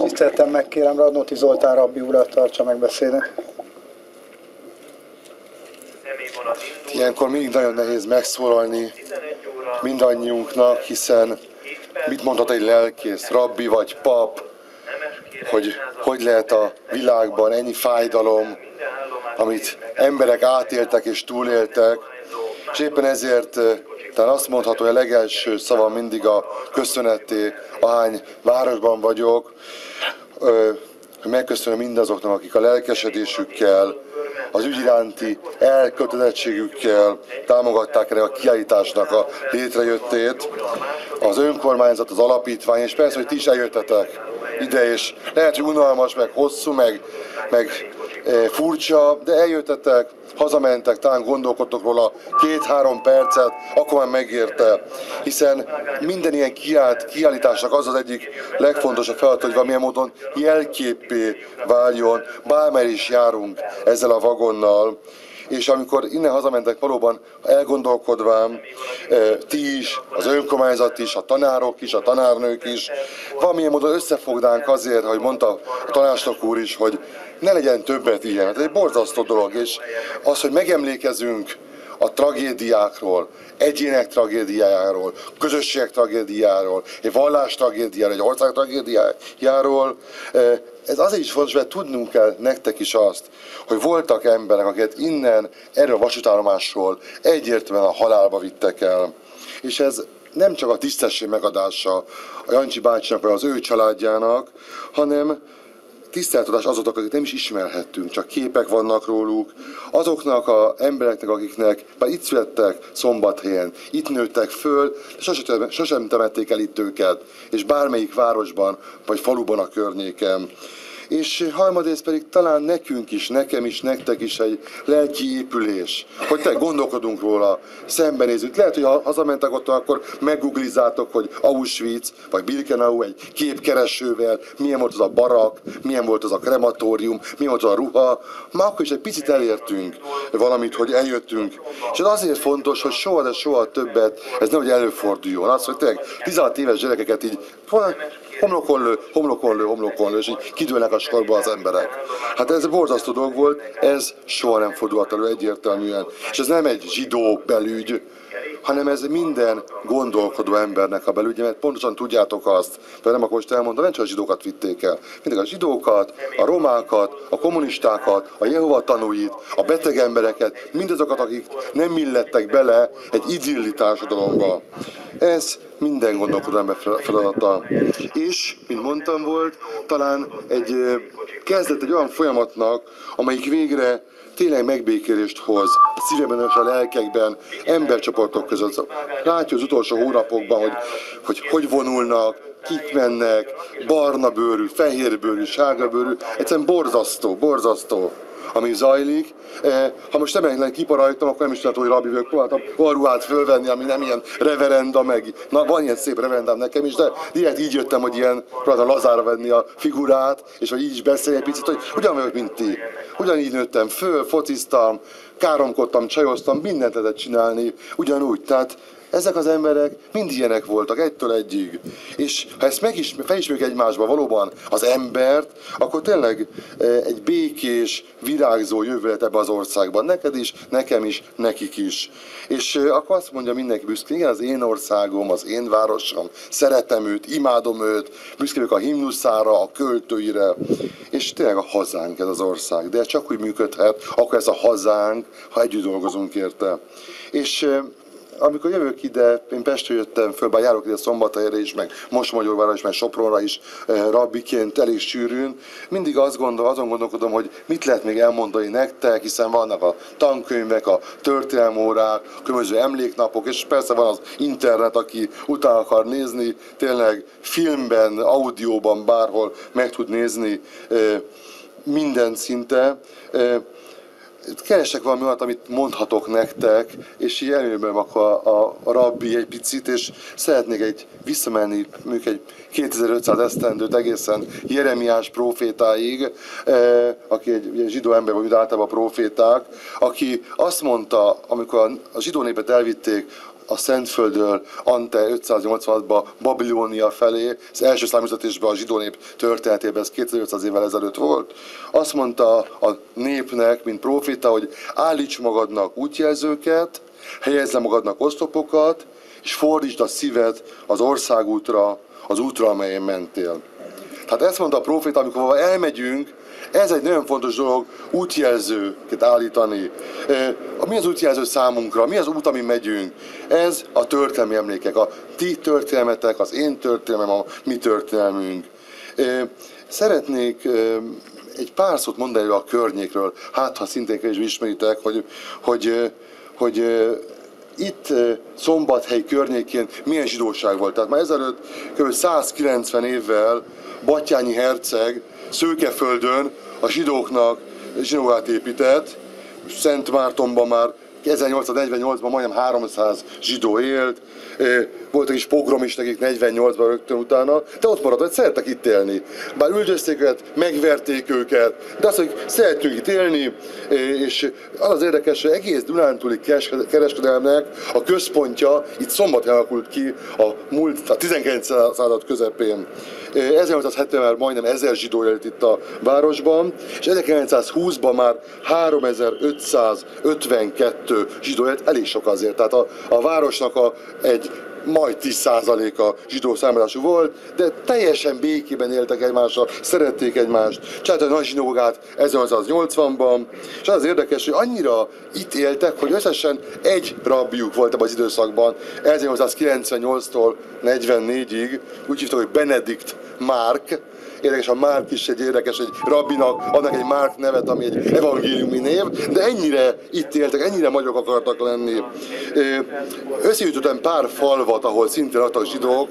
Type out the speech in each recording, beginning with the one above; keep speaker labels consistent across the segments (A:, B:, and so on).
A: Tiszteltem megkérem Radnóti Zoltán rabbi urat tartsa meg beszédet.
B: Ilyenkor mindig nagyon nehéz megszólalni mindannyiunknak, hiszen mit mondhat egy lelkész, rabbi vagy pap, hogy lehet a világban ennyi fájdalom, amit emberek átéltek és túléltek, és éppen ezért talán azt mondható, hogy a legelső szava mindig a köszöneté, ahány városban vagyok, hogy megköszönöm mindazoknak, akik a lelkesedésükkel, az ügy iránti elkötelezettségükkel támogatták erre a kiállításnak a létrejöttét. Az önkormányzat, az alapítvány, és persze, hogy ti is eljöttetek ide, és lehet, hogy unalmas, meg hosszú, meg furcsa, de eljöttetek, hazamentek, talán gondolkodtok róla 2-3 percet, akkor már megérte. Hiszen minden ilyen kiállításnak az az egyik legfontosabb feladat, hogy valamilyen módon jelképpé váljon, bármely is járunk ezzel a vagonnal. És amikor innen hazamentek, valóban elgondolkodván, ti is, az önkormányzat is, a tanárok is, a tanárnők is, valamilyen módon összefognánk azért, hogy mondta a tanácsnok úr is, hogy ne legyen többet ilyen. Ez egy borzasztó dolog, és az, hogy megemlékezünk a tragédiákról, egyének tragédiájáról, közösségek tragédiájáról, egy vallás tragédiájáról, egy ország tragédiájáról, ez azért is fontos, mert tudnunk kell nektek is azt, hogy voltak emberek, akiket innen, erről a vasútállomásról egyértelműen a halálba vittek el. És ez nem csak a tisztesség megadása a Jancsi bácsinak vagy az ő családjának, hanem tiszteltetás azoknak, akik nem is ismerhettünk, csak képek vannak róluk, azoknak az embereknek, akiknek már itt születtek Szombathelyen, itt nőttek föl, de sosem temették el itt őket, és bármelyik városban vagy faluban a környéken. És harmadrészt pedig talán nekünk is, nekem is, nektek is egy lelki épülés, hogy te gondolkodunk róla, szembenézünk. Lehet, hogy ha hazamentek ott, akkor meggooglizzátok, hogy Auschwitz vagy Birkenau egy képkeresővel, milyen volt az a barak, milyen volt az a krematórium, milyen volt az a ruha. Már akkor is egy picit elértünk valamit, hogy eljöttünk. És ez azért fontos, hogy soha, de soha többet ez nehogy előforduljon. Az, hogy tényleg 16 éves gyerekeket így homlokon lő, és így kidőlnek a sorba az emberek. Hát ez borzasztó dolog volt, ez soha nem fordulhat elő egyértelműen. És ez nem egy zsidó belügy, hanem ez minden gondolkodó embernek a belügye, mert pontosan tudjátok azt, mert nem akkor most elmondom, nem csak a zsidókat vitték el. Mindig a zsidókat, a romákat, a kommunistákat, a Jehova tanúit, a beteg embereket, mindazokat, akik nem illettek bele egy idilli társadalomba. Ez minden gondolkodó ember feladata. És, mint mondtam, volt talán egy kezdet egy olyan folyamatnak, amelyik végre tényleg megbékélést hoz a szíveben és a lelkekben, embercsoportok között. Látja az utolsó hónapokban, hogy vonulnak, kik mennek, barna bőrű, fehér bőrű, sárga bőrű, egyszerűen borzasztó, ami zajlik. Ha most nem lenne kiparajtam, akkor nem is lehet, hogy rabbi vagyok, próbáltam olyan ruhát fölvenni, ami nem ilyen reverenda meg. Na, van ilyen szép reverendám nekem is, de direkt így jöttem, hogy ilyen próbáltam lazára venni a figurát, és hogy így is beszélni egy picit, hogy ugyan vagyok, mint ti. Ugyanígy nőttem föl, fociztam, káromkodtam, csajoztam, mindent lehetett csinálni, ugyanúgy. Tehát ezek az emberek mind ilyenek voltak, egytől egyig. És ha ezt felismerjük egymásba valóban az embert, akkor tényleg egy békés, virágzó jövő lehet ebbe az országban. Neked is, nekem is, nekik is. És akkor azt mondja mindenki büszkén, igen, az én országom, az én városom, szeretem őt, imádom őt, büszke vagyok a himnuszára, a költőire, és tényleg a hazánk ez az ország. De csak úgy működhet, akkor ez a hazánk, ha együtt dolgozunk érte. És amikor jövök ide, én Pestről jöttem föl, bár járok ide Szombathelyre is, meg Mosonmagyorvára is, meg Sopronra is rabbiként elég sűrűn, mindig azon gondolkodom, hogy mit lehet még elmondani nektek, hiszen vannak a tankönyvek, a történelmórák, a különböző emléknapok, és persze van az internet, aki utána akar nézni, tényleg filmben, audióban, bárhol meg tud nézni mindent szinte. Keresek valami olyat, amit mondhatok nektek, és így előbb akkor a rabbi egy picit, és szeretnék visszamenni mondjuk egy 2500 esztendőt egészen Jeremiás prófétáig, aki egy zsidó ember, vagy általában a próféták, aki azt mondta, amikor a zsidó népet elvitték a Szentföldről Ante 586-ba Babilónia felé, az első számüzetésben a zsidó nép történetében, ez 2500 évvel ezelőtt volt. Azt mondta a népnek, mint próféta, hogy állíts magadnak útjelzőket, helyezz le magadnak oszlopokat, és fordítsd a szíved az országútra, az útra, amelyen mentél. Tehát ezt mondta a próféta, amikor elmegyünk, ez egy nagyon fontos dolog, útjelzőket állítani. Mi az útjelző számunkra? Mi az út, amin megyünk? Ez a történelmi emlékek, a ti történelmetek, az én történelmem, a mi történelmünk. Szeretnék egy pár szót mondani a környékről, hát ha szintén is ismeritek, hogy itt Szombathely környékén milyen zsidóság volt. Tehát már ezelőtt kb. 190 évvel Batthyány herceg Szőkeföldön a zsidóknak zsinagógát épített. Szent Mártonban már 1848-ban majdnem 300 zsidó élt. Voltak is pogromisták, akik 48-ban rögtön utána, de ott maradtak, hogy szerettek itt élni. Bár üldözték őket, megverték őket, de azt, hogy szerettünk itt élni, és az érdekes, hogy egész Dunántúli kereskedelemnek a központja itt Szombathelyen alakult ki a 19. század közepén. 1870-ben már majdnem 1000 zsidó élt itt a városban, és 1920-ban már 3552 zsidó élt, elég sok azért. Tehát a városnak egy majd 10%-a zsidó származású volt, de teljesen békében éltek egymással, szerették egymást. Csináltak a nagy zsinagógát 1880-ban, és az érdekes, hogy annyira itt éltek, hogy összesen egy rabbiuk volt ebben az időszakban, 1898-tól 44-ig, úgy hívták, hogy Benedikt Márk. Érdekes, a Márk is egy érdekes, egy rabbinak, annak egy Márk nevet, ami egy evangéliumi név, de ennyire itt éltek, ennyire magyarok akartak lenni. Összegyűjtöttem pár falvat, ahol szintén adtak zsidók,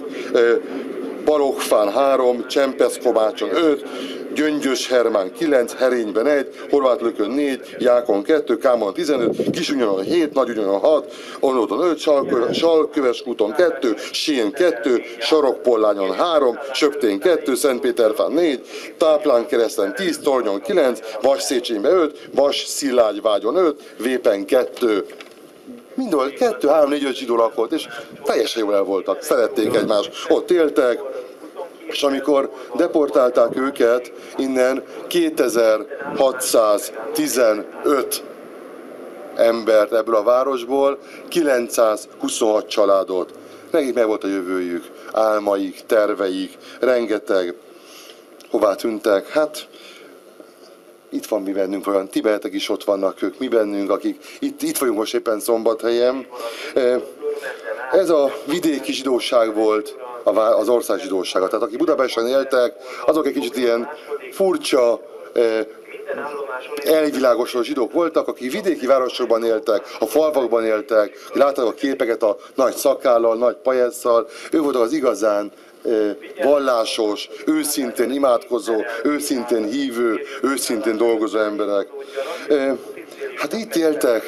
B: Barokfán 3, Csempeszkomácson 5, Gyöngyös Hermán 9, Herényben 1, Horvátlökön 4, Jákon 2, Kámon 15, Kisúnyonon 7, Nagyúnyonon 6, Onóton 5, Salköveskúton 2, Sén 2, Sarokpollányon 3, Söptén 2, Szentpéterfán 4, Táplánkereszten 10, Tornyon 9, Vasszéchenyiben 5, Vasszilágyvágyon 5, Vépen 2. Mindenhol 2, 3, 4, 5 zsidó lakott, és teljesen jól el voltak, szerették egymást, ott éltek, és amikor deportálták őket, innen 2615 embert ebből a városból, 926 családot. Nekik meg volt a jövőjük, álmaik, terveik, rengeteg. Hová tűntek? Hát itt van mi bennünk, olyan tibetek is ott vannak ők, mi bennünk, akik itt vagyunk most éppen Szombathelyen. Ez a vidéki zsidóság volt az ország zsidósága. Tehát akik Budapesten éltek, azok egy kicsit ilyen furcsa, elvilágosodó zsidók voltak, akik vidéki városokban éltek, a falvakban éltek, látták a képeket a nagy szakállal, nagy pajesszal, ők voltak az igazán vallásos, őszintén imádkozó, őszintén hívő, őszintén dolgozó emberek. Hát itt éltek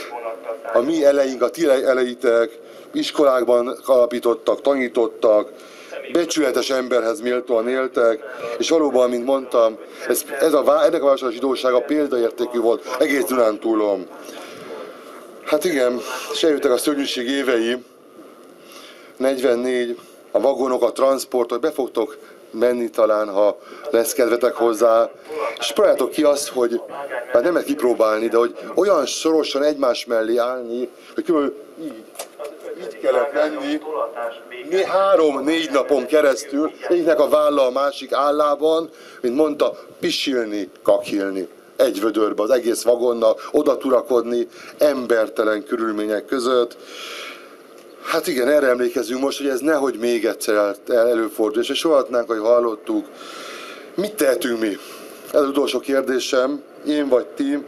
B: a mi eleink, a ti eleitek, iskolákban alapítottak, tanítottak, becsületes emberhez méltóan éltek, és valóban, mint mondtam, ennek a városnak a zsidósága példaértékű volt egész Dunántúlon. Hát igen, és eljöttek a szörnyűség évei, 44, a vagonok, a transport, hogy be fogtok menni talán, ha lesz kedvetek hozzá, és próbáljátok ki azt, hogy, hát nem lehet kipróbálni, de hogy olyan szorosan egymás mellé állni, hogy kb. Így kellett menni, 3-4 napon keresztül, egyiknek a válla a másik állában, mint mondta, pisilni, kakilni. Egy vödörbe, az egész vagonnak, oda turakodni, embertelen körülmények között. Hát igen, erre emlékezünk most, hogy ez nehogy még egyszer előfordul, és sorolhatnánk, hogy hallottuk. Mit tehetünk mi? Ez az utolsó kérdésem, én vagy ti.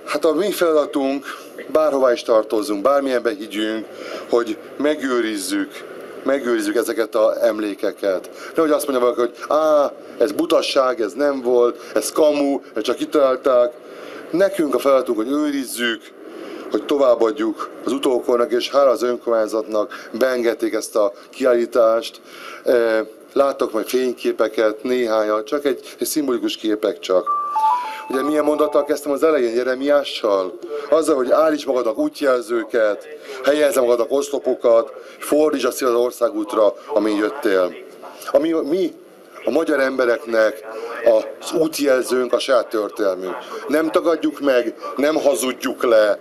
B: Hát a mi feladatunk, bárhová is tartozzunk, bármilyenbe higgyünk, hogy megőrizzük ezeket az emlékeket. Nehogy azt mondja valaki, hogy ez butasság, ez nem volt, ez kamu, ezt csak kitalálták. Nekünk a feladatunk, hogy őrizzük, hogy továbbadjuk az utókornak, és hála az önkormányzatnak beengedték ezt a kiállítást. Láttok majd fényképeket, néhányat, csak egy szimbolikus képek csak. Ugye milyen mondattal kezdtem az elején, Jeremiással? Azzal, hogy állíts magadnak útjelzőket, helyezze magadnak oszlopokat, fordítsd a szél az országútra, amin jöttél. Mi a magyar embereknek az útjelzőnk, a saját történelmünk. Nem tagadjuk meg, nem hazudjuk le,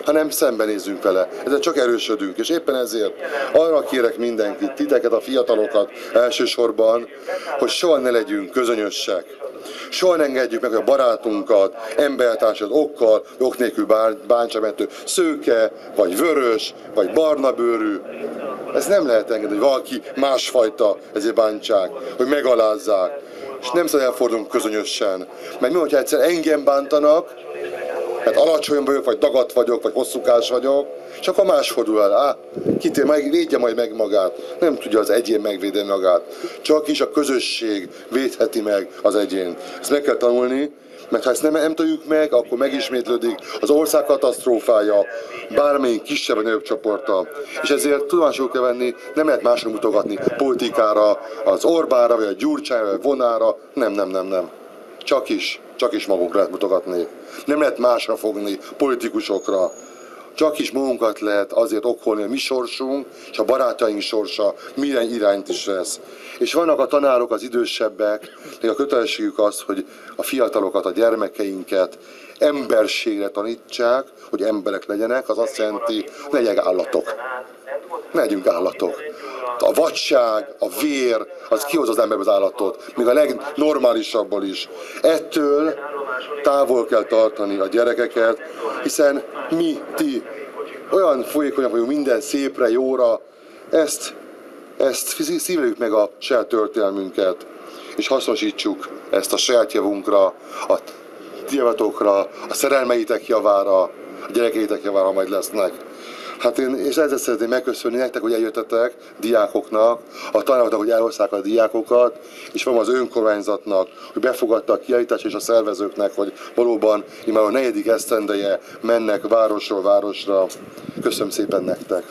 B: hanem szembenézzünk vele. Ezzel csak erősödünk, és éppen ezért arra kérek mindenkit, titeket, a fiatalokat elsősorban, hogy soha ne legyünk közönyösek. Soha ne engedjük meg, hogy a barátunkat, embertársat okkal, ok nélkül bántsa, mert ő szőke, vagy vörös, vagy barna bőrű. Ezt nem lehet engedni, hogy valaki másfajta, ezért bántsák, hogy megalázzák. És nem szabad elfordulnunk közönyösen. Mert mi, hogyha egyszer engem bántanak, mert alacsony vagyok, vagy dagat vagyok, vagy hosszúkás vagyok, és akkor más fordul el. Kitér, védje majd meg magát. Nem tudja az egyén megvédeni magát. Csak is a közösség védheti meg az egyént. Ezt meg kell tanulni, mert ha ezt nem tudjuk meg, akkor megismétlődik az ország katasztrófája bármelyik kisebb vagy nagyobb csoporttal. És ezért tudomásul kell venni, nem lehet másra mutogatni politikára, az Orbánra, vagy a Gyurcsányra, vagy Vonára. Nem. Csak is magunkra lehet mutogatni. Nem lehet másra fogni, politikusokra. Csak is magunkat lehet azért okkolni, a mi sorsunk és a barátaink sorsa milyen irányt is lesz. És vannak a tanárok, az idősebbek, még a kötelességük az, hogy a fiatalokat, a gyermekeinket emberségre tanítsák, hogy emberek legyenek, az azt jelenti, ne legyenek állatok. Ne legyünk állatok. A vadság, a vér, az kihoz az emberbe az állatot, még a legnormálisabból is. Ettől távol kell tartani a gyerekeket, hiszen ti olyan folyékonyak vagyunk minden szépre, jóra, ezt szíveljük meg a saját történelmünket, és hasznosítsuk ezt a saját javunkra, a ti javatokra, a szerelmeitek javára, a gyerekeitek javára majd lesznek. És ezzel szeretném megköszönni nektek, hogy eljöttetek, diákoknak, a tanároknak, hogy elhozták a diákokat, és van az önkormányzatnak, hogy befogadta a kiállítást, és a szervezőknek, hogy valóban már a 4. esztendeje mennek városról városra. Köszönöm szépen nektek!